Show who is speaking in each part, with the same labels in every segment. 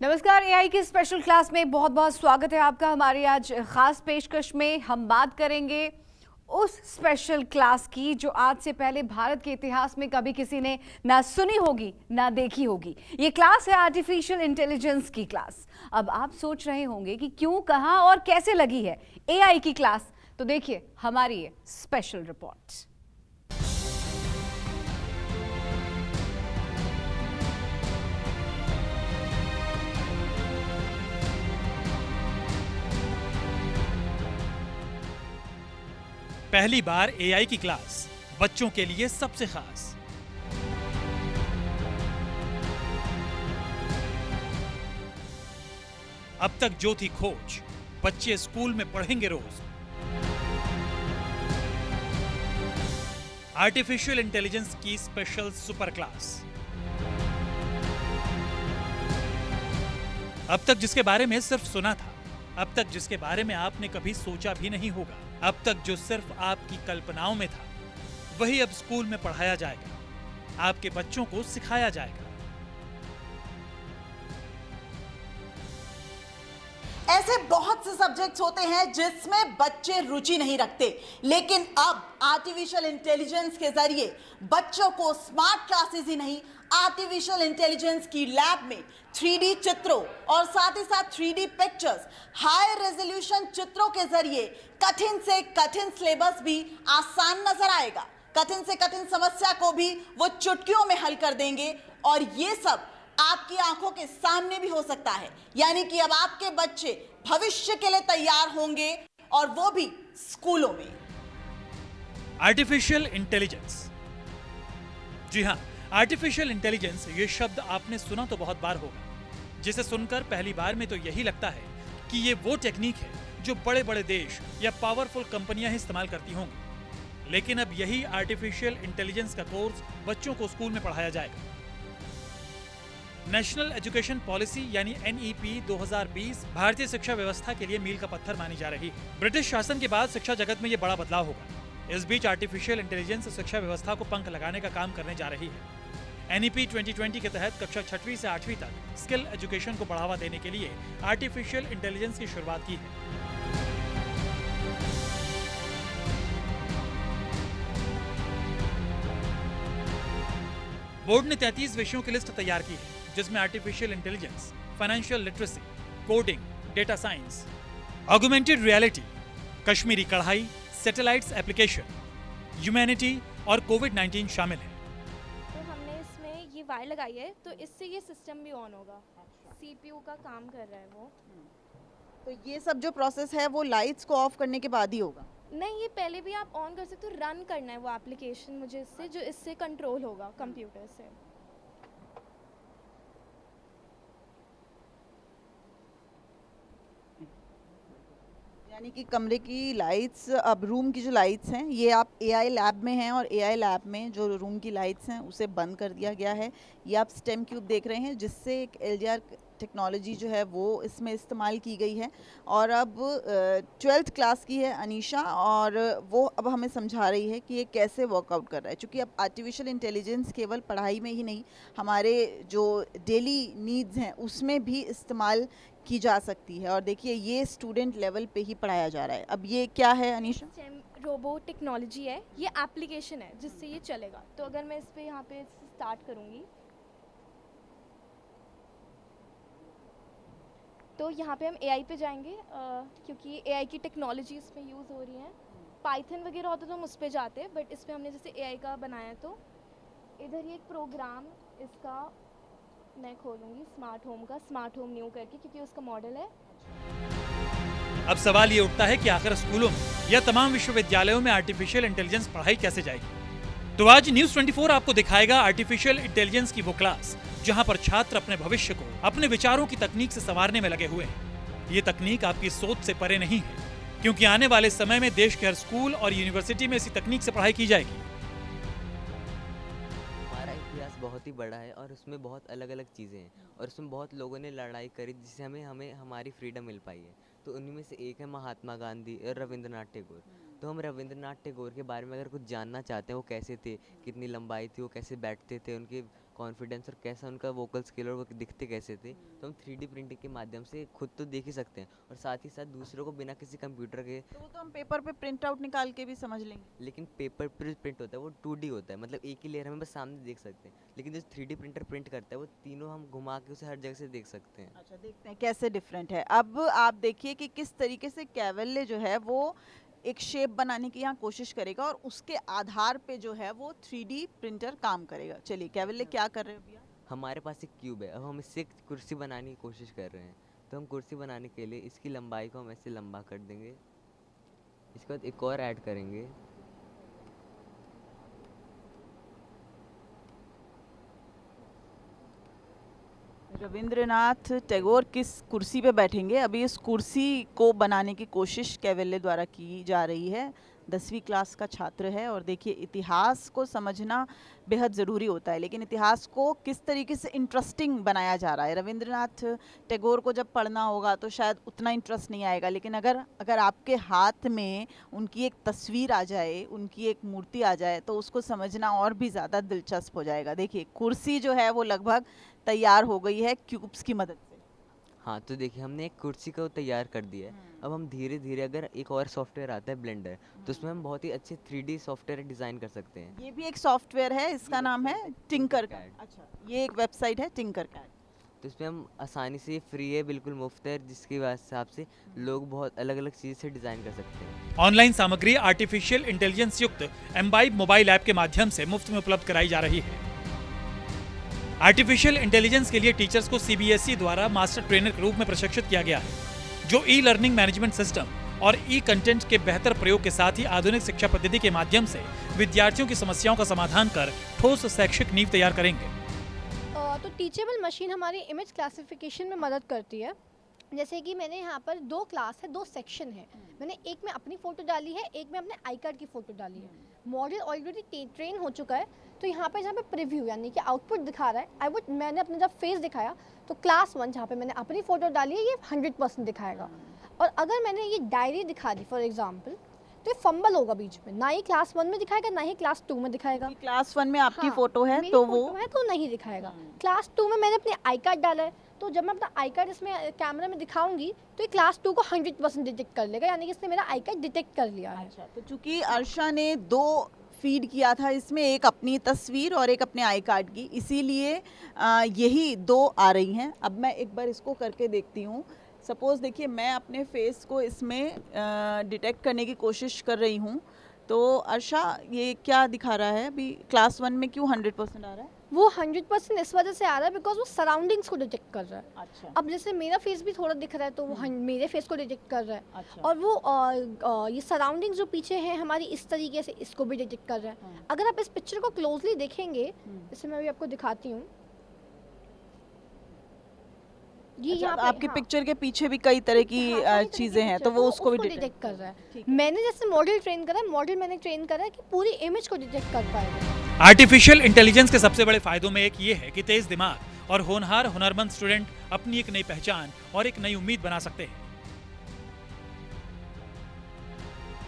Speaker 1: नमस्कार। एआई की special class में बहुत बहुत स्वागत है आपका। हमारी आज खास पेशकश में हम बात करेंगे उस स्पेशल क्लास की जो आज से पहले भारत के इतिहास में कभी किसी ने ना सुनी होगी ना देखी होगी। ये क्लास है आर्टिफिशियल इंटेलिजेंस की क्लास। अब आप सोच रहे होंगे कि क्यों, कहां और कैसे लगी है एआई की क्लास, तो देखिए हमारी ये स्पेशल रिपोर्ट।
Speaker 2: पहली बार एआई की क्लास बच्चों के लिए सबसे खास। अब तक जो थी खोज, बच्चे स्कूल में पढ़ेंगे रोज। आर्टिफिशियल इंटेलिजेंस की स्पेशल सुपर क्लास। अब तक जिसके बारे में सिर्फ सुना था, अब तक जिसके बारे में आपने कभी सोचा भी नहीं होगा, अब तक जो सिर्फ आपकी कल्पनाओं में था, वही अब स्कूल में पढ़ाया जाएगा, आपके बच्चों को सिखाया जाएगा।
Speaker 3: ऐसे बहुत से सब्जेक्ट्स होते हैं जिसमें बच्चे रुचि नहीं रखते, लेकिन अब आर्टिफिशियल इंटेलिजेंस के जरिए बच्चों को स्मार्ट क्लासेस ही नहीं, आर्टिफिशियल इंटेलिजेंस की लैब में 3D चित्रों और साथ ही साथ 3D पिक्चर्स, हाई रेजोल्यूशन चित्रों के जरिए कठिन से कठिन सिलेबस भी आसान नजर आएगा। कठिन से कठिन समस्या को भी वो चुटकियों में हल कर देंगे और ये सब आपकी आंखों के सामने भी हो सकता है। यानी कि अब आपके बच्चे भविष्य के लिए तैयार होंगे और वो भी स्कूलों में।
Speaker 2: Artificial intelligence. जी हां, आर्टिफिशियल इंटेलिजेंस ये शब्द आपने सुना तो बहुत बार होगा, जिसे सुनकर पहली बार में तो यही लगता है कि ये वो टेक्निक है जो बड़े बड़े देश या पावरफुल कंपनियां ही इस्तेमाल करती होंगी। लेकिन अब यही आर्टिफिशियल इंटेलिजेंस का कोर्स बच्चों को स्कूल में पढ़ाया जाएगा। नेशनल एजुकेशन पॉलिसी यानी NEP 2020 भारतीय शिक्षा व्यवस्था के लिए मील का पत्थर मानी जा रही है। ब्रिटिश शासन के बाद शिक्षा जगत में ये बड़ा बदलाव होगा। इस बीच आर्टिफिशियल इंटेलिजेंस शिक्षा व्यवस्था को पंख लगाने का काम करने जा रही है। NEP 2020 के तहत कक्षा 6वीं से 8वीं तक स्किल एजुकेशन को बढ़ावा देने के लिए आर्टिफिशियल इंटेलिजेंस की शुरुआत की है। बोर्ड ने 33 विषयों की लिस्ट तैयार की है, जिसमें artificial intelligence, financial literacy, coding, data science, augmented reality, Kashmiri कढ़ाई, सैटेलाइट्स एप्लीकेशन, ह्यूमैनिटी और कोविड-19 शामिल है।
Speaker 4: तो हमने इसमें ये वायर लगाई है, तो इससे ये सिस्टम भी ऑन होगा। CPU का काम कर रहा है वो।
Speaker 3: तो ये सब जो प्रोसेस है वो लाइट्स को ऑफ करने के बाद ही होगा?
Speaker 4: नहीं, ये पहले भी आप ऑन कर सकते हो। रन करना है वो एप्लीकेशन मुझे इससे, जो इससे कंट्रोल होगा कंप्यूटर से।
Speaker 3: यानी कि कमरे की लाइट्स, अब रूम की जो लाइट्स हैं ये आप एआई लैब में हैं और एआई लैब में जो रूम की लाइट्स हैं उसे बंद कर दिया गया है। ये आप स्टेम क्यूब देख रहे हैं जिससे एक LDR टेक्नोलॉजी जो है वो इसमें इस्तेमाल की गई है। और अब 12th क्लास की है अनीशा और वो अब हमें समझा रही है कि ये कैसे वर्कआउट कर रहा है, क्योंकि अब आर्टिफिशियल इंटेलिजेंस केवल पढ़ाई में ही नहीं, हमारे जो डेली नीड्स हैं उसमें भी इस्तेमाल की जा सकती है। और देखिए ये स्टूडेंट लेवल पे ही पढ़ाया जा रहा है। अब ये क्या है अनीशा?
Speaker 4: रोबो टेक्नोलॉजी है, ये एप्लीकेशन है जिससे ये चलेगा। तो अगर मैं इस पे यहाँ पे स्टार्ट करूँगी तो यहाँ पे हम AI पे जाएंगे, क्योंकि AI की टेक्नोलॉजी इसमें यूज़ हो रही है। पाइथन वगैरह होता तो हम उस पर जाते, बट इस पर हमने जैसे AI का बनाया। तो इधर ये एक प्रोग्राम, इसका मैं खोलूँगी स्मार्ट होम का, स्मार्ट होम न्यू करके, क्योंकि उसका मॉडल है।
Speaker 2: अब सवाल ये उठता है कि आखिर स्कूलों में या तमाम विश्वविद्यालयों में आर्टिफिशियल इंटेलिजेंस पढ़ाई कैसे जाएगी। तो आज न्यूज़ 24 आपको दिखाएगा आर्टिफिशियल इंटेलिजेंस की वो क्लास जहां पर छात्र अपने भविष्य को अपने विचारों की तकनीक से संवारने में लगे हुए हैं। ये तकनीक आपकी सोच से परे नहीं है, क्योंकि आने वाले समय में देश के हर स्कूल और यूनिवर्सिटी में इसी तकनीक से पढ़ाई की जाएगी।
Speaker 5: हमारा इतिहास बहुत ही बड़ा है और उसमें बहुत अलग अलग चीज़ें हैं और उसमें बहुत लोगों ने लड़ाई करी जिससे हमें हमारी फ्रीडम मिल पाई है। तो उन्हीं में से एक है महात्मा गांधी और रविंद्रनाथ टैगोर। तो हम रविंद्रनाथ टैगोर के बारे में अगर कुछ जानना चाहते हैं, वो कैसे थे, कितनी लंबाई थी, वो कैसे बैठते थे, उनके कॉन्फिडेंस और कैसा उनका वोकल स्किल और वो दिखते कैसे थे, तो हम 3D प्रिंटिंग के माध्यम से खुद तो देख ही सकते हैं और साथ ही साथ दूसरों को बिना किसी कंप्यूटर के।
Speaker 3: तो वो तो हम पेपर पे प्रिंट आउट निकाल के भी समझ लेंगे।
Speaker 5: लेकिन पेपर पर प्रिंट होता है वो 2D होता है, मतलब एक ही लेयर हम बस सामने देख सकते हैं, लेकिन जो 3D प्रिंटर प्रिंट करता है वो तीनों हम घुमा के उसे हर जगह से देख सकते हैं।
Speaker 3: अच्छा, देखते हैं कैसे डिफरेंट है। अब आप देखिए कि किस तरीके से कैवेल्ले जो है वो एक शेप बनाने की यहाँ कोशिश करेगा और उसके आधार पे जो है वो 3D प्रिंटर काम करेगा। चलिए कैवेल्ले क्या कर रहे हो भैया?
Speaker 5: हमारे पास एक क्यूब है, अब हम इससे एक कुर्सी बनाने की कोशिश कर रहे हैं। तो हम कुर्सी बनाने के लिए इसकी लंबाई को हम ऐसे लंबा कर देंगे, इसके बाद एक और ऐड करेंगे।
Speaker 3: रविंद्रनाथ टैगोर किस कुर्सी पे बैठेंगे, अभी इस कुर्सी को बनाने की कोशिश कैवेल्ले द्वारा की जा रही है। 10वीं क्लास का छात्र है और देखिए इतिहास को समझना बेहद ज़रूरी होता है, लेकिन इतिहास को किस तरीके से इंटरेस्टिंग बनाया जा रहा है। रविंद्रनाथ टैगोर को जब पढ़ना होगा तो शायद उतना इंटरेस्ट नहीं आएगा, लेकिन अगर आपके हाथ में उनकी एक तस्वीर आ जाए, उनकी एक मूर्ति आ जाए, तो उसको समझना और भी ज़्यादा दिलचस्प हो जाएगा। देखिए कुर्सी जो है वो लगभग तैयार हो गई है क्यूब्स की मदद से।
Speaker 5: हाँ, तो देखिए हमने एक कुर्सी को तैयार कर दिया है। अब हम धीरे धीरे, अगर एक और सॉफ्टवेयर आता है ब्लेंडर, तो उसमें हम बहुत ही अच्छे 3D सॉफ्टवेयर डिज़ाइन कर सकते हैं।
Speaker 3: ये भी एक सॉफ्टवेयर है, इसका नाम है टिंकरकैड। अच्छा, ये एक वेबसाइट है टिंकरकैड।
Speaker 5: तो इसमें हम आसानी से, फ्री है, बिल्कुल मुफ्त है, जिसकी हिसाब से लोग बहुत अलग अलग चीज़ से डिज़ाइन कर सकते हैं।
Speaker 2: ऑनलाइन सामग्री आर्टिफिशियल इंटेलिजेंस युक्त एम्बाइब मोबाइल ऐप के माध्यम से मुफ्त में उपलब्ध कराई जा रही है। आर्टिफिशियल इंटेलिजेंस के लिए टीचर्स को CBSE द्वारा मास्टर ट्रेनर के रूप में प्रशिक्षित किया गया है, जो ई-लर्निंग मैनेजमेंट सिस्टम और ई-कंटेंट के बेहतर प्रयोग के साथ ही आधुनिक शिक्षा पद्धति के माध्यम से विद्यार्थियों की समस्याओं का समाधान कर ठोस शैक्षिक नींव तैयार करेंगे।
Speaker 4: तो टीचेबल मशीन हमारी इमेज क्लासिफिकेशन में मदद करती है। जैसे कि मैंने यहाँ पर 2 क्लास है, 2 सेक्शन है। मैंने एक में अपनी फ़ोटो डाली है, एक में अपने आई कार्ड की फ़ोटो डाली है। मॉडल ऑलरेडी ट्रेन हो चुका है, तो यहाँ पे जहाँ पे प्रीव्यू यानी कि आउटपुट दिखा रहा है, मैंने अपना जब फेस दिखाया तो क्लास 1 जहाँ पे मैंने अपनी फ़ोटो डाली है ये 100% दिखाएगा। और अगर मैंने ये डायरी दिखा दी फॉर एग्जाम्पल, तो ये फंबल होगा बीच में, ना ही क्लास 1 में दिखाएगा ना ही क्लास 2 में दिखाएगा।
Speaker 3: क्लास 1 में आपकी
Speaker 4: हाँ,
Speaker 3: फोटो है
Speaker 4: मेरी
Speaker 3: तो
Speaker 4: फोटो
Speaker 3: वो
Speaker 4: है तो नहीं दिखाएगा। क्लास 2 में मैंने अपने आई कार्ड डाला है, तो जब मैं अपना आई कार्ड इसमें कैमरा में दिखाऊंगी तो ये क्लास 2 को 100% डिटेक्ट कर लेगा, यानी कि इसने मेरा आई कार्ड डिटेक्ट कर लिया है।
Speaker 3: अच्छा, तो चूंकि अर्षा ने 2 फीड किया था इसमें, एक अपनी तस्वीर और एक अपने आई कार्ड की, इसीलिए यही 2 आ रही हैं। अब मैं एक बार इसको करके देखती हूँ। सपोज़ देखिए मैं अपने फेस को इसमें डिटेक्ट करने की कोशिश कर रही हूँ, तो अर्षा ये क्या दिखा रहा है अभी? क्लास 1 में क्यों 100% आ रहा है?
Speaker 4: वो 100% इस वजह से आ रहा है बिकॉज वो सराउंडिंग्स को डिटेक्ट कर रहा है।
Speaker 3: अच्छा,
Speaker 4: अब जैसे मेरा फेस भी थोड़ा दिख रहा है तो वो मेरे फेस को डिटेक्ट कर रहा है।
Speaker 3: अच्छा।
Speaker 4: और वो ये सराउंडिंग्स जो पीछे हैं हमारी, इस तरीके से इसको भी डिटेक्ट कर रहा है। अगर आप इस पिक्चर को क्लोजली देखेंगे, जैसे मैं अभी आपको दिखाती हूँ, ये
Speaker 3: अच्छा,
Speaker 4: यहाँ पे,
Speaker 3: आपके
Speaker 4: हाँ,
Speaker 3: पिक्चर के पीछे भी कई तरह की
Speaker 4: हाँ, काफी तरह
Speaker 3: चीज़ें
Speaker 4: की
Speaker 3: हैं,
Speaker 4: picture
Speaker 3: तो
Speaker 4: है,
Speaker 3: वो उसको भी
Speaker 4: डिटेक्ट कर रहा है।
Speaker 3: ठीक
Speaker 4: मैंने जैसे मॉडल ट्रेन करा है, मॉडल मैंने ट्रेन करा है कि पूरी इमेज को डिटेक्ट कर पाएगा।
Speaker 2: आर्टिफिशियल इंटेलिजेंस के सबसे बड़े फायदों में एक ये है कि तेज दिमाग और होनहार हुनरमंद स्टूडेंट अपनी एक नई पहचान और एक नई उम्मीद बना सकते हैं।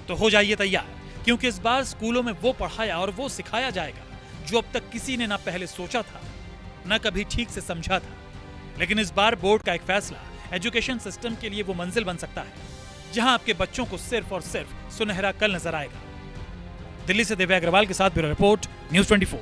Speaker 2: तो हो जाइए तैयार, क्योंकि इस बार स्कूलों में वो पढ़ाया और वो सिखाया जाएगा जो अब तक किसी ने ना पहले सोचा था, ना कभी ठीक से समझा था। लेकिन इस बार बोर्ड का एक फैसला एजुकेशन सिस्टम के लिए वो मंजिल बन सकता है जहां आपके बच्चों को सिर्फ और सिर्फ सुनहरा कल नजर आएगा। दिल्ली से दिव्या अग्रवाल के साथ ब्यूरो रिपोर्ट, न्यूज़ 24।